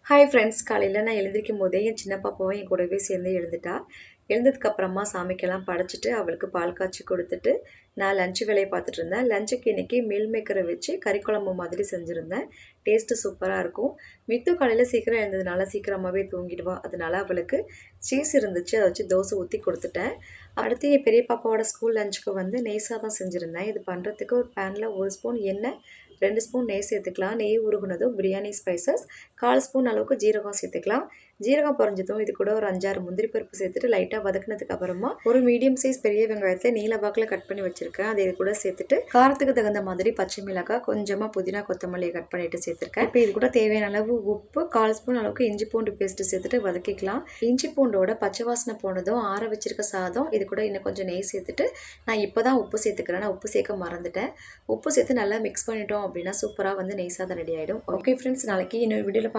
Hi friends, காலையில் நான் எழுந்திரிக்கும் போதே என் சின்ன பாப்பாவும் என் கூடவே சேர்ந்து எழுந்துட்டா. எழுந்ததுக்கப்புறமா சாமிக்கெல்லாம் படைச்சிட்டு அவளுக்கு பால் காய்ச்சி கொடுத்துட்டு நான் லஞ்சு வேலையை பார்த்துட்டு இருந்தேன். லஞ்சுக்கு இன்றைக்கி மீல் மேக்கரை வச்சு கறி குழம்பு மாதிரி செஞ்சுருந்தேன். டேஸ்ட்டு சூப்பராக இருக்கும். மித்து காலையில் சீக்கிரம் எழுந்ததுனால சீக்கிரமாகவே தூங்கிடுவா. அதனால அவளுக்கு சீஸ் இருந்துச்சு, அதை வச்சு தோசை ஊற்றி கொடுத்துட்டேன். அடுத்து என் பெரிய பாப்பாவோட ஸ்கூல் லஞ்சுக்கு வந்து நெய் சாதம் செஞ்சுருந்தேன். இது பண்ணுறதுக்கு ஒரு பேனில் 1 ஸ்பூன் எண்ணெய், 2 ஸ்பூன் நெய் சேர்த்துக்கலாம். நெய் உருகுனதும் பிரியாணி ஸ்பைசஸ் 1/4 ஸ்பூன் அளவுக்கு ஜீரகம் சேர்த்துக்கலாம். ஜீரகம் பொரிஞ்சதும் இது கூட ஒரு 5-6 முந்திரி பருப்பு சேர்த்துட்டு லைட்டாக வதக்குனதுக்கு அப்புறமா ஒரு மீடியம் சைஸ் பெரிய வெங்காயத்தை நீல வாக்கில் கட் பண்ணி வச்சிருக்கேன். அதை இது கூட சேர்த்துட்டு காரத்துக்கு தகுந்த மாதிரி பச்சை மிளகாய், கொஞ்சமாக புதினா கொத்தமல்லியை கட் பண்ணிட்டு சேர்த்துருக்கேன். இப்போ இது கூட தேவையான அளவு உப்பு, 1/4 ஸ்பூன் அளவுக்கு இஞ்சி பூண்டு பேஸ்ட்டு சேர்த்துட்டு வதக்கிக்கலாம். இஞ்சி பூண்டோட பச்சை வாசனை போனதும் ஆற வச்சிருக்க சாதம் இது கூட இன்னும் கொஞ்சம் நெய் சேர்த்துட்டு நான் இப்போ தான் உப்பு சேர்த்துக்கிறேன். நான் உப்பு சேர்க்க மறந்துட்டேன். உப்பு சேர்த்து நல்லா மிக்ஸ் பண்ணிட்டோம் அப்படின்னா சூப்பராக வந்து நெய் சாதம் ரெடி ஆகிடும். ஓகே ஃப்ரெண்ட்ஸ், நாளைக்கு இன்னொரு வீடியோவில்